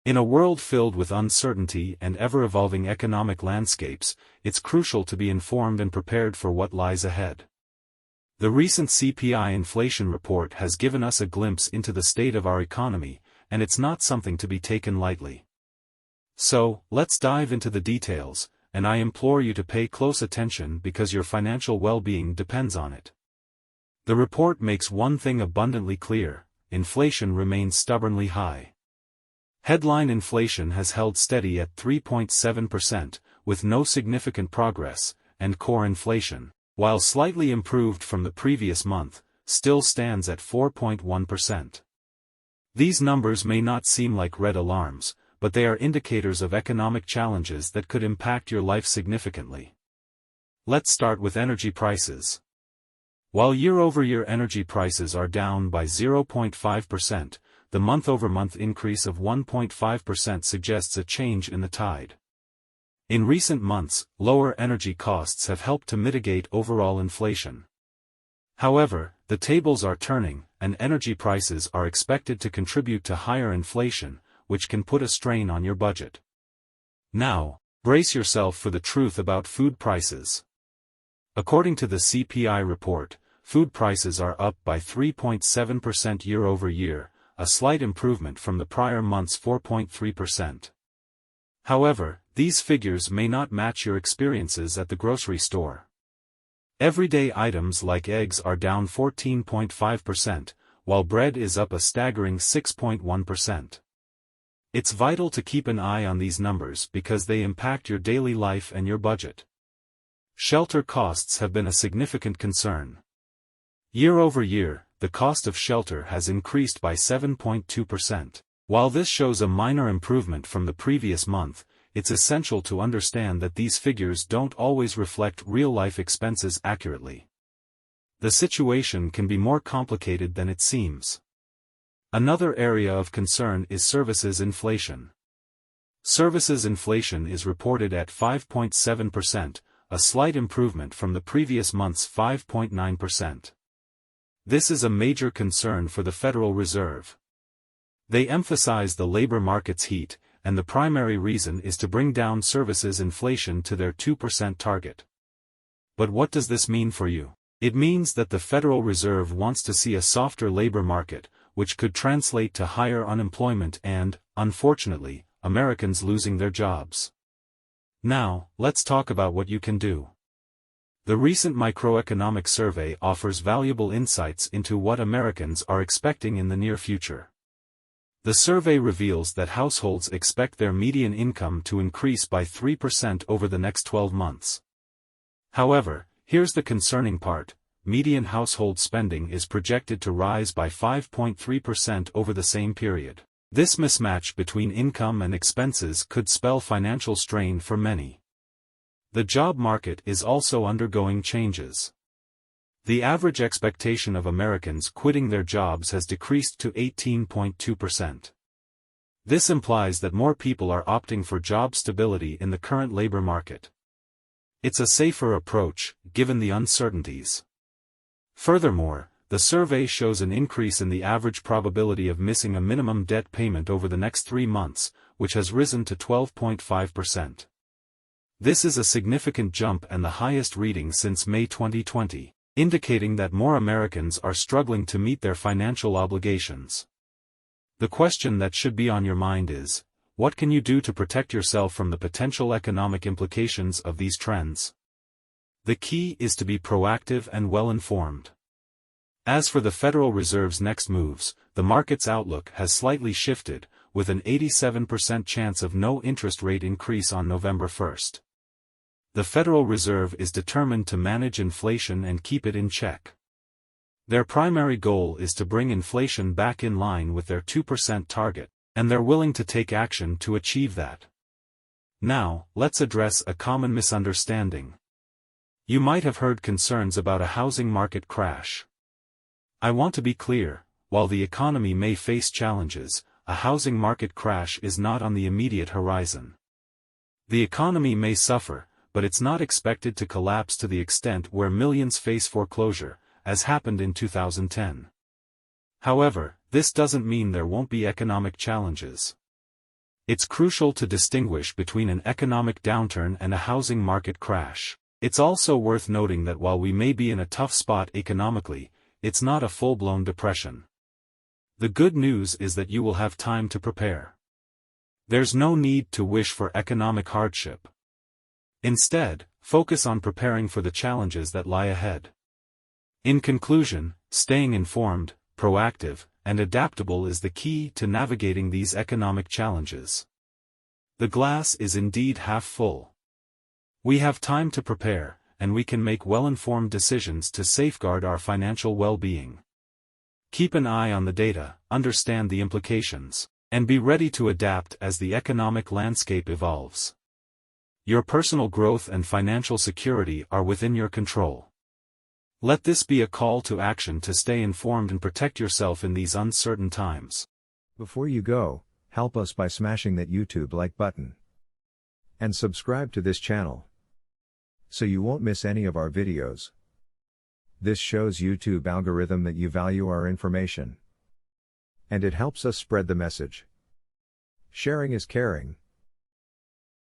In a world filled with uncertainty and ever-evolving economic landscapes, it's crucial to be informed and prepared for what lies ahead. The recent CPI inflation report has given us a glimpse into the state of our economy, and it's not something to be taken lightly. So, let's dive into the details, and I implore you to pay close attention because your financial well-being depends on it. The report makes one thing abundantly clear: inflation remains stubbornly high. Headline inflation has held steady at 3.7%, with no significant progress, and core inflation, while slightly improved from the previous month, still stands at 4.1%. These numbers may not seem like red alarms, but they are indicators of economic challenges that could impact your life significantly. Let's start with energy prices. While year-over-year energy prices are down by 0.5%, the month-over-month increase of 1.5% suggests a change in the tide. In recent months, lower energy costs have helped to mitigate overall inflation. However, the tables are turning, and energy prices are expected to contribute to higher inflation, which can put a strain on your budget. Now, brace yourself for the truth about food prices. According to the CPI report, food prices are up by 3.7% year-over-year, a slight improvement from the prior month's 4.3%. However, these figures may not match your experiences at the grocery store. Everyday items like eggs are down 14.5%, while bread is up a staggering 6.1%. It's vital to keep an eye on these numbers because they impact your daily life and your budget. Shelter costs have been a significant concern. Year-over-year, the cost of shelter has increased by 7.2%. While this shows a minor improvement from the previous month, it's essential to understand that these figures don't always reflect real-life expenses accurately. The situation can be more complicated than it seems. Another area of concern is services inflation. Services inflation is reported at 5.7%, a slight improvement from the previous month's 5.9%. This is a major concern for the Federal Reserve. They emphasize the labor market's heat, and the primary reason is to bring down services inflation to their 2% target. But what does this mean for you? It means that the Federal Reserve wants to see a softer labor market, which could translate to higher unemployment and, unfortunately, Americans losing their jobs. Now, let's talk about what you can do. The recent microeconomic survey offers valuable insights into what Americans are expecting in the near future. The survey reveals that households expect their median income to increase by 3% over the next 12 months. However, here's the concerning part: median household spending is projected to rise by 5.3% over the same period. This mismatch between income and expenses could spell financial strain for many. The job market is also undergoing changes. The average expectation of Americans quitting their jobs has decreased to 18.2%. This implies that more people are opting for job stability in the current labor market. It's a safer approach, given the uncertainties. Furthermore, the survey shows an increase in the average probability of missing a minimum debt payment over the next 3 months, which has risen to 12.5%. This is a significant jump and the highest reading since May 2020, indicating that more Americans are struggling to meet their financial obligations. The question that should be on your mind is, what can you do to protect yourself from the potential economic implications of these trends? The key is to be proactive and well-informed. As for the Federal Reserve's next moves, the market's outlook has slightly shifted, with an 87% chance of no interest rate increase on November 1st. The Federal Reserve is determined to manage inflation and keep it in check. Their primary goal is to bring inflation back in line with their 2% target, and they're willing to take action to achieve that. Now, let's address a common misunderstanding. You might have heard concerns about a housing market crash. I want to be clear, while the economy may face challenges, a housing market crash is not on the immediate horizon. The economy may suffer, but it's not expected to collapse to the extent where millions face foreclosure, as happened in 2010. However, this doesn't mean there won't be economic challenges. It's crucial to distinguish between an economic downturn and a housing market crash. It's also worth noting that while we may be in a tough spot economically, it's not a full-blown depression. The good news is that you will have time to prepare. There's no need to wish for economic hardship. Instead, focus on preparing for the challenges that lie ahead. In conclusion, staying informed, proactive, and adaptable is the key to navigating these economic challenges. The glass is indeed half full. We have time to prepare, and we can make well-informed decisions to safeguard our financial well-being. Keep an eye on the data, understand the implications, and be ready to adapt as the economic landscape evolves. Your personal growth and financial security are within your control. Let this be a call to action to stay informed and protect yourself in these uncertain times. Before you go, help us by smashing that YouTube like button. And subscribe to this channel, so you won't miss any of our videos. This shows YouTube algorithm that you value our information. And it helps us spread the message. Sharing is caring.